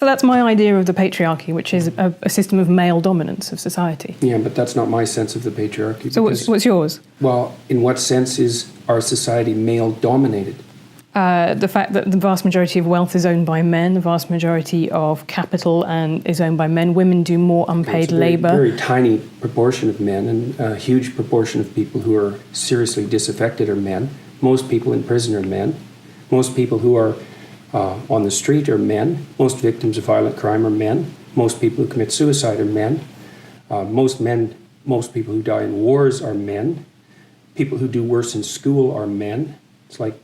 So that's my idea of the patriarchy, which is a system of male dominance of society. Yeah, but that's not my sense of the patriarchy. So what's yours? Well, in what sense is our society male-dominated? The fact that the vast majority of wealth is owned by men, the vast majority of capital is owned by men. Women do more unpaid labour. A very tiny proportion of men, and a huge proportion of people who are seriously disaffected are men. Most people in prison are men. Most people who are on the street are men. Most victims of violent crime are men. Most people who commit suicide are men. Most people who die in wars are men. People who do worse in school are men. It's like,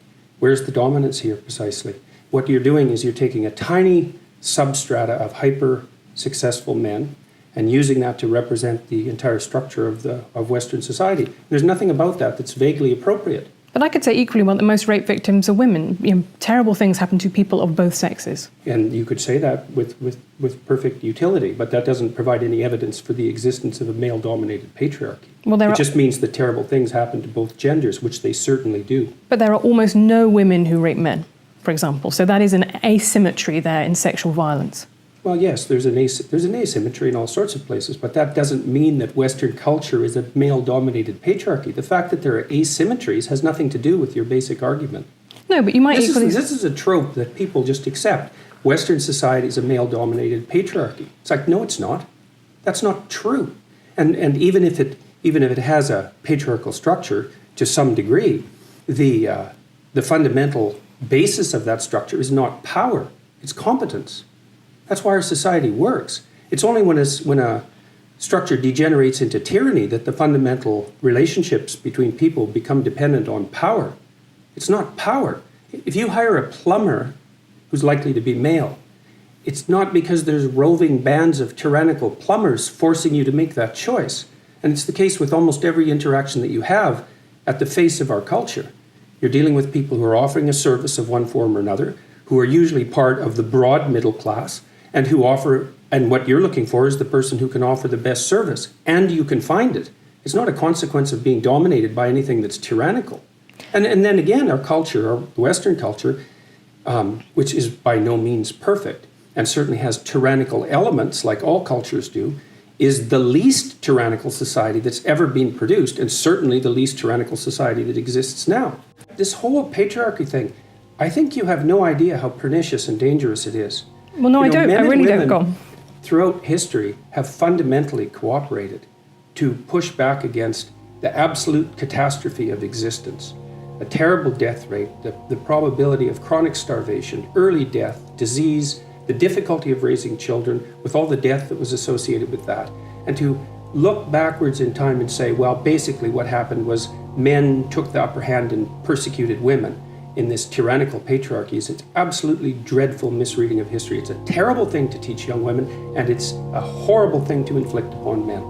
where's the dominance here precisely? What you're doing is you're taking a tiny substrata of hyper-successful men and using that to represent the entire structure of Western society. There's nothing about that that's vaguely appropriate. But I could say equally well that most rape victims are women. Terrible things happen to people of both sexes. And you could say that with perfect utility, but that doesn't provide any evidence for the existence of a male-dominated patriarchy. Well, it just means that terrible things happen to both genders, which they certainly do. But there are almost no women who rape men, for example. So that is an asymmetry there in sexual violence. Well, yes, there's an asymmetry in all sorts of places, but that doesn't mean that Western culture is a male-dominated patriarchy. The fact that there are asymmetries has nothing to do with your basic argument. No, but you might equally... This is a trope that people just accept. Western society is a male-dominated patriarchy. It's like, no, it's not. That's not true. And even if it has a patriarchal structure to some degree, the fundamental basis of that structure is not power, it's competence. That's why our society works. It's only when a structure degenerates into tyranny that the fundamental relationships between people become dependent on power. It's not power. If you hire a plumber who's likely to be male, it's not because there's roving bands of tyrannical plumbers forcing you to make that choice. And it's the case with almost every interaction that you have at the face of our culture. You're dealing with people who are offering a service of one form or another, who are usually part of the broad middle class, and what you're looking for is the person who can offer the best service, and you can find it. It's not a consequence of being dominated by anything that's tyrannical. And then again, our culture, our Western culture, which is by no means perfect, and certainly has tyrannical elements, like all cultures do, is the least tyrannical society that's ever been produced, and certainly the least tyrannical society that exists now. This whole patriarchy thing, I think you have no idea how pernicious and dangerous it is. Well, no, I don't. I really don't. Go on. Throughout history have fundamentally cooperated to push back against the absolute catastrophe of existence. A terrible death rate, the probability of chronic starvation, early death, disease, the difficulty of raising children with all the death that was associated with that. And to look backwards in time and say, well, basically what happened was men took the upper hand and persecuted women in this tyrannical patriarchy is an absolutely dreadful misreading of history. It's a terrible thing to teach young women, and it's a horrible thing to inflict upon men.